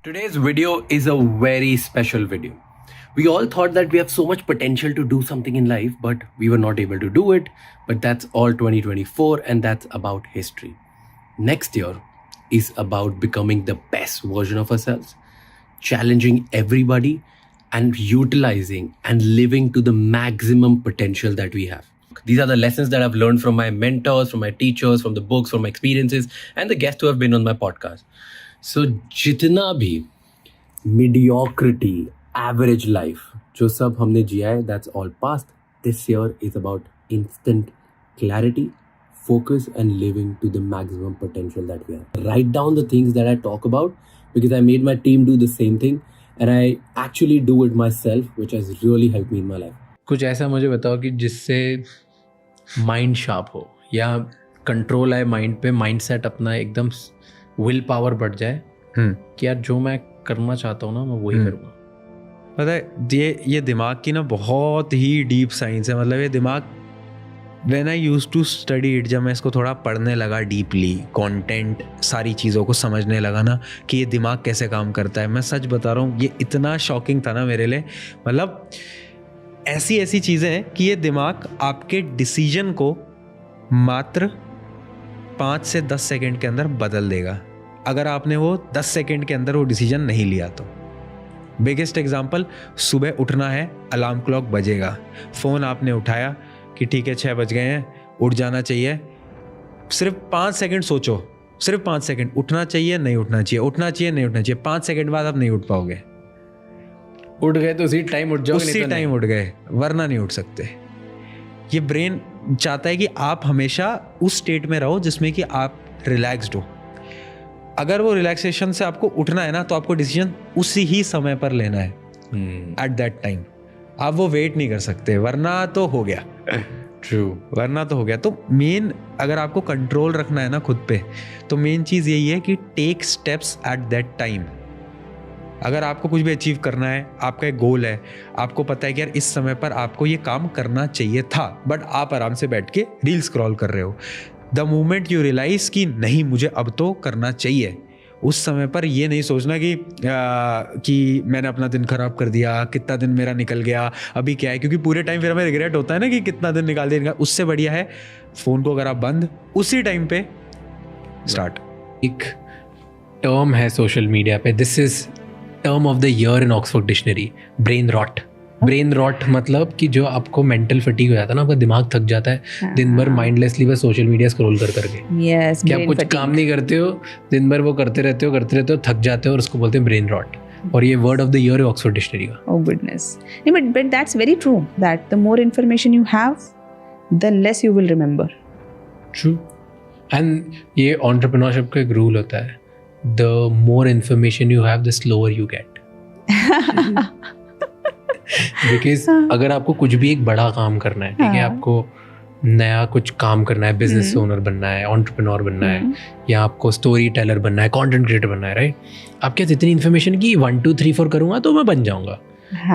Today's video is a very special video. We all thought that we have so much potential to do something in life, but we were not able to do it. But that's all 2024, and that's about history. Next year is about becoming the best version of ourselves, challenging everybody, and utilizing and living to the maximum potential that we have. These are the lessons that I've learned from my mentors, from my teachers, from the books, from my experiences, and the guests who have been on my podcast. So जितना भी mediocrity, average life, जो सब हमने जिया है, that's all past. This year is about instant clarity, focus, and living to the maximum potential that we have. Write down the things that I talk about because I made my team do the same thing and I actually do it myself, which has really helped me in my life. कुछ ऐसा मुझे बताओ कि जिससे mind sharp हो या control आए mind पे, माइंड सेट अपना एकदम विल पावर बढ़ जाए कि यार जो मैं करना चाहता हूँ ना मैं वही करूँगा. पता है ये दिमाग की ना बहुत ही डीप साइंस है. मतलब ये दिमाग when I used to study it, जब मैं इसको थोड़ा पढ़ने लगा डीपली, कंटेंट, सारी चीज़ों को समझने लगा ना कि ये दिमाग कैसे काम करता है, मैं सच बता रहा हूँ ये इतना शॉकिंग था ना मेरे लिए. मतलब ऐसी चीज़ें हैं कि ये दिमाग आपके डिसीजन को मात्र 5 से 10 सेकंड के अंदर बदल देगा अगर आपने वो 10 सेकंड के अंदर वो डिसीजन नहीं लिया तो. बिगेस्ट एग्जांपल, सुबह उठना है, अलार्म क्लॉक बजेगा, फ़ोन आपने उठाया कि ठीक है 6 बज गए हैं, उठ जाना चाहिए. सिर्फ 5 सेकंड सोचो, सिर्फ 5 सेकंड, उठना चाहिए नहीं उठना चाहिए, उठना चाहिए नहीं उठना चाहिए. 5 सेकंड बाद आप नहीं उठ पाओगे. उठ गए तो उसी टाइम उठ जाओगे, उसी टाइम उठ गए, वरना नहीं उठ सकते. ये ब्रेन चाहता है कि आप हमेशा उस स्टेट में रहो जिसमें कि आप रिलैक्स्ड हो. अगर वो रिलैक्सेशन से आपको उठना है ना तो आपको डिसीजन उसी ही समय पर लेना है, एट दैट टाइम. आप वो वेट नहीं कर सकते, वरना तो हो गया. ट्रू, वरना तो हो गया. तो मेन अगर आपको कंट्रोल रखना है ना खुद पे, तो मेन चीज़ यही है कि take steps at that time. अगर आपको कुछ भी अचीव करना है, आपका एक गोल है, आपको पता है कि यार इस समय पर आपको ये काम करना चाहिए था, बट आप आराम से बैठ के रील स्क्रॉल कर रहे हो. द मोमेंट यू रियलाइज कि नहीं मुझे अब तो करना चाहिए, उस समय पर ये नहीं सोचना कि मैंने अपना दिन खराब कर दिया, कितना दिन मेरा निकल गया, अभी क्या है. क्योंकि पूरे टाइम फिर हमें रिग्रेट होता है ना कि कितना दिन निकाल दिया. उससे बढ़िया है फ़ोन को अगर आप बंद उसी टाइम पे स्टार्ट. एक टर्म है सोशल मीडिया पे, this is term of the year in Oxford dictionary, brain rot. Brain rot मतलब कि जो आपको मेंटल फटीग हो जाता है ना, आपका दिमाग थक जाता है दिन भर माइंडलेसली बस सोशल मीडिया स्क्रॉल कर करके. Yes, कि आप कुछ काम नहीं करते हो, दिन भर वो करते रहते हो, थक जाते हो, और उसको बोलते हैं ब्रेन रॉट. और ये वर्ड ऑफ द ईयर है ऑक्सफोर्ड डिक्शनरी का. Oh goodness. No, but that's very true that the more information you have, the less you will remember. True. And ये entrepreneurship का एक रूल होता है, the more information you have, the slower you get. Because अगर आपको कुछ भी एक बड़ा काम करना है, ठीक है, आपको नया कुछ काम करना है, बिजनेस ओनर बनना है, एंटरप्रेन्योर बनना है, या आपको स्टोरी टेलर बनना है, कंटेंट क्रिएटर बनना है, राइट. आपके पास इतनी इन्फॉर्मेशन की 1 2 3 4 करूँगा तो मैं बन जाऊँगा.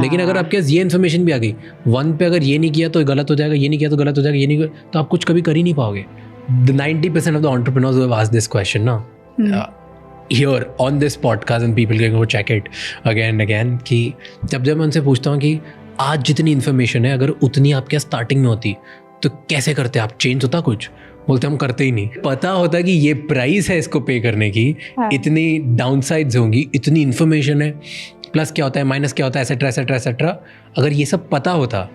लेकिन अगर आपके पास ये इन्फॉर्मेशन भी आ गई, 1 पे अगर ये नहीं किया तो गलत हो जाएगा, ये नहीं किया तो गलत हो जाएगा, ये नहीं तो आप कुछ कभी कर ही नहीं पाओगे. 90% of the entrepreneurs who have asked this question ना, here on this podcast and people can go check it again and again, कि जब मैं उनसे पूछता हूँ कि आज जितनी इन्फॉर्मेशन है अगर उतनी आपके स्टार्टिंग में होती तो कैसे करते आप, चेंज होता कुछ? बोलते हम करते ही नहीं. पता होता कि ये प्राइस है इसको पे करने की, इतनी डाउनसाइड्स होंगी, इतनी इन्फॉर्मेशन है, प्लस क्या होता है, माइनस क्या होता है, एसेट्रा एसेट्रा एसेट्रा. अगर ये सब पता होता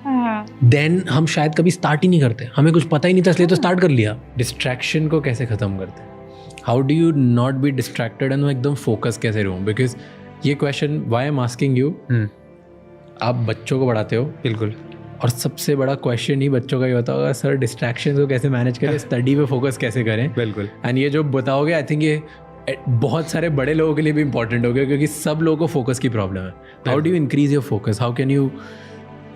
देन हम शायद कभी स्टार्ट ही नहीं करते. हमें कुछ पता ही नहीं था इसलिए तो स्टार्ट कर लिया. डिस्ट्रैक्शन को कैसे ख़त्म करते हैं? How do you not be distracted and एकदम फोकस कैसे रहूँ? बिकॉज ये question Y am asking you, आप बच्चों को पढ़ाते हो, बिल्कुल, और सबसे बड़ा क्वेश्चन ही बच्चों का ही होता होगा, सर डिस्ट्रैक्शन को कैसे मैनेज करें, स्टडी पे फोकस कैसे करें. बिल्कुल. एंड ये जो बताओगे आई थिंक ये बहुत सारे बड़े लोगों के लिए भी इंपॉर्टेंट हो गया, क्योंकि सब लोगों को फोकस की प्रॉब्लम है. How do you increase your focus, how can you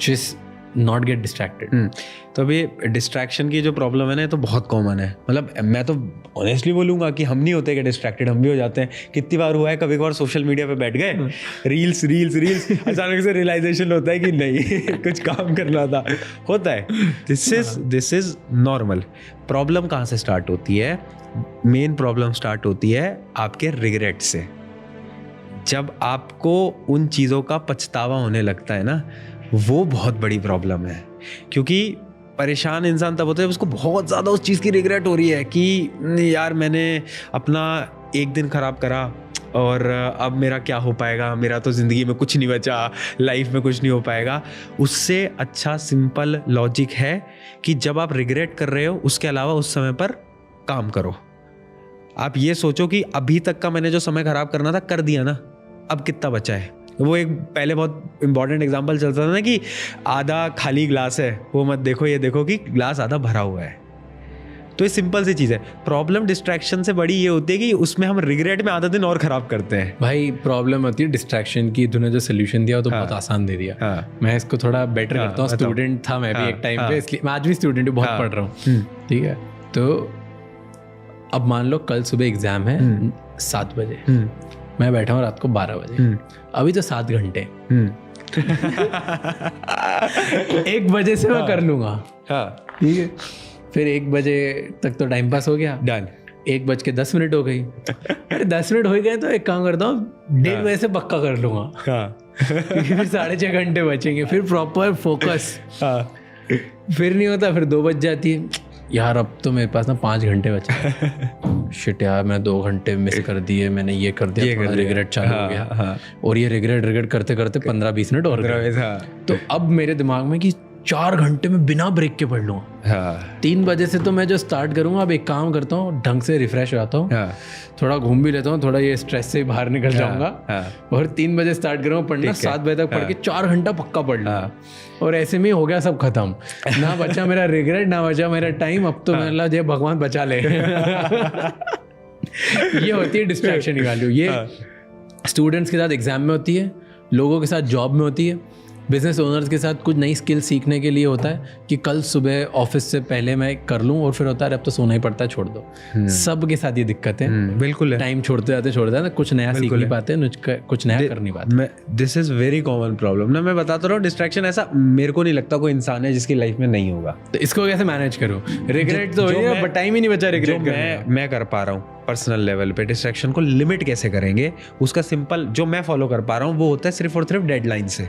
just not get distracted? तो अभी डिस्ट्रैक्शन की जो प्रॉब्लम है ना, तो बहुत कॉमन है. मतलब मैं तो ऑनेस्टली बोलूँगा कि हम नहीं होते कि डिस्ट्रैक्टेड, हम भी हो जाते हैं. कितनी बार हुआ है, कभी कभार सोशल मीडिया पे बैठ गए, रील्स अचानक से रियलाइजेशन होता है कि नहीं कुछ काम करना था. होता है. This is normal. प्रॉब्लम कहाँ से स्टार्ट होती है? मेन प्रॉब्लम स्टार्ट होती है आपके रिग्रेट से. जब आपको उन चीज़ों का पछतावा होने लगता है ना, वो बहुत बड़ी प्रॉब्लम है। क्योंकि परेशान इंसान तब होता है उसको बहुत ज़्यादा उस चीज़ की रिग्रेट हो रही है कि यार मैंने अपना एक दिन ख़राब करा और अब मेरा क्या हो पाएगा, मेरा तो ज़िंदगी में कुछ नहीं बचा, लाइफ में कुछ नहीं हो पाएगा। उससे अच्छा सिंपल लॉजिक है कि जब आप रिग्रेट कर रहे हो उसके अलावा उस समय पर काम करो। आप ये सोचो कि अभी तक का मैंने जो समय ख़राब करना था कर दिया ना, अब कितना बचा है। वो एक पहले बहुत इंपॉर्टेंट एग्जांपल चलता था ना कि आधा खाली ग्लास है, वो मत देखो, ये देखो कि ग्लास आधा भरा हुआ है। तो ये सिंपल सी चीज़ है। प्रॉब्लम डिस्ट्रैक्शन से बड़ी ये होती है कि उसमें हम रिग्रेट में आधा दिन और ख़राब करते हैं। भाई प्रॉब्लम होती है डिस्ट्रैक्शन की। तूने जो सोल्यूशन दिया वो तो बहुत आसान दे दिया। मैं इसको थोड़ा बेटर करता हूँ। स्टूडेंट था मैं भी एक टाइम पे, इसलिए मैं आज भी स्टूडेंट हूँ, बहुत पढ़ रहा हूँ, ठीक है। तो अब मान लो कल सुबह एग्जाम है 7 बजे, मैं बैठा हूँ रात को 12 बजे, अभी तो 7 घंटे 1 बजे से मैं कर लूंगा, ठीक है। फिर 1 बजे तक तो टाइम पास हो गया, डन। 1:10 हो गई, अरे 10 मिनट हो गए तो एक काम करता हूँ 1:30 बजे से पक्का कर लूंगा, फिर 6.5 घंटे बचेंगे, फिर प्रॉपर फोकस। फिर नहीं होता, फिर 2 बज जाती है, यार अब तो मेरे पास ना 5 घंटे बचे, शिट यार मैं 2 घंटे मिस कर दिए, मैंने ये कर दिया, थोड़ा रिग्रेट चालू हो गया। और ये रिग्रेट करते करते 15-20 मिनट और गए। तो अब मेरे दिमाग में कि 4 घंटे में बिना ब्रेक के पढ़ लूँगा। 3 बजे से तो मैं जो स्टार्ट करूँगा, अब एक काम करता हूँ, ढंग से रिफ्रेश हो जाता हूँ, थोड़ा घूम भी लेता हूँ, थोड़ा ये स्ट्रेस से बाहर निकल जाऊँगा, और 3 बजे स्टार्ट करूँगा पढ़ना, 7 बजे तक पढ़ के 4 घंटा पक्का पढ़ लूँगा। और ऐसे में हो गया सब खत्म, ना बचा मेरा रिग्रेट, ना बचा मेरा टाइम। अब तो मेरा जय भगवान बचा ले। ये होती है डिस्ट्रैक्शन की वैल्यू। ये स्टूडेंट्स के साथ एग्जाम में होती है, लोगों के साथ जॉब में होती है, बिजनेस ओनर्स के साथ कुछ नई स्किल सीखने के लिए होता है कि कल सुबह ऑफिस से पहले मैं कर लूँ, और फिर होता है अब तो सोना ही पड़ता है, छोड़ दो। सब के साथ ये दिक्कत है, बिल्कुल। टाइम छोड़ते जाते कुछ नया सीख नहीं पाते, कुछ नया कर नहीं पाते। This is very common problem ना। मैं बताता रहा हूँ, डिस्ट्रैक्शन ऐसा मेरे को नहीं लगता कोई इंसान है जिसकी लाइफ में नहीं होगा। तो इसको कैसे मैनेज करूँ? रिग्रेट तो हो, बट टाइम ही नहीं बचा रिग्रेट करने। मैं कर पा रहा हूँ पर्सनल लेवल पे डिस्ट्रैक्शन को लिमिट कैसे करेंगे, उसका सिंपल जो मैं फॉलो कर पा रहा हूँ वो होता है सिर्फ और सिर्फ डेडलाइन से।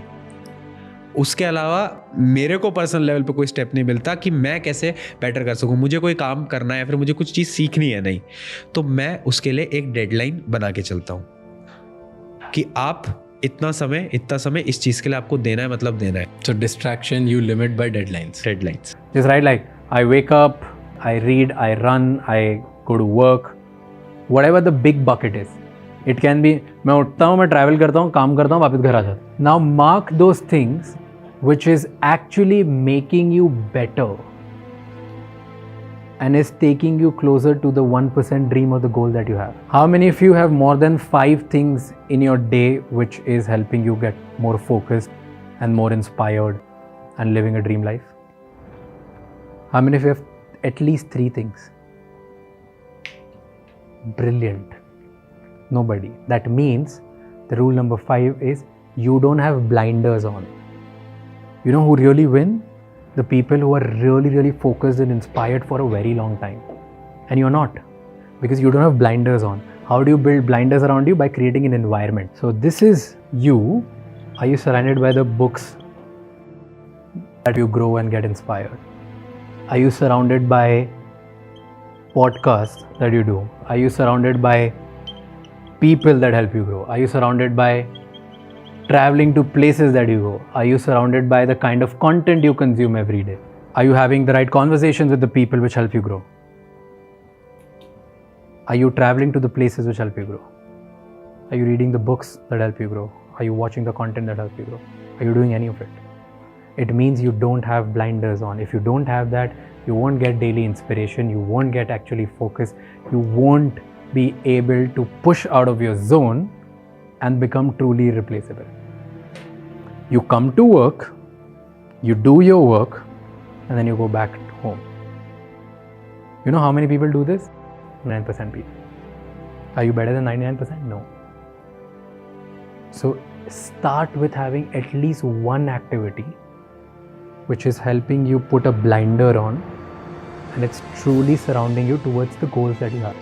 उसके अलावा मेरे को पर्सनल लेवल पे कोई स्टेप नहीं मिलता कि मैं कैसे बेटर कर सकूं। मुझे कोई काम करना है या फिर मुझे कुछ चीज़ सीखनी है, नहीं तो मैं उसके लिए एक डेडलाइन बना के चलता हूं कि आप इतना समय इस चीज़ के लिए आपको देना है, मतलब देना है। So distraction you limit by deadlines. Just right, like I wake up, I read, I run, I go to work, whatever the big bucket is. It can be मैं उठता हूँ, मैं ट्रैवल करता हूँ, काम करता हूँ, वापस घर आ जाता हूँ. Now mark those things which is actually making you better and is taking you closer to the 1% dream or the goal that you have. How many of you have more than 5 things in your day which is helping you get more focused and more inspired and living a dream life? How many of you have at least 3 things? Brilliant. Nobody. That means the rule number 5 is you don't have blinders on. You know who really win? The people who are really, really focused and inspired for a very long time. And you're not, because you don't have blinders on. How do you build blinders around you? By creating an environment. So this is you. Are you surrounded by the books that you grow and get inspired? Are you surrounded by podcasts that you do? Are you surrounded by people that help you grow? Are you surrounded by traveling to places that you go? Are you surrounded by the kind of content you consume every day? Are you having the right conversations with the people which help you grow? Are you traveling to the places which help you grow? Are you reading the books that help you grow? Are you watching the content that helps you grow? Are you doing any of it? It means you don't have blinders on. If you don't have that, you won't get daily inspiration, you won't get actually focused, you won't be able to push out of your zone and become truly irreplaceable. You come to work, you do your work, and then you go back home. You know how many people do this? 9% people. Are you better than 99%? No. So start with having at least one activity which is helping you put a blinder on, and it's truly surrounding you towards the goals that you have.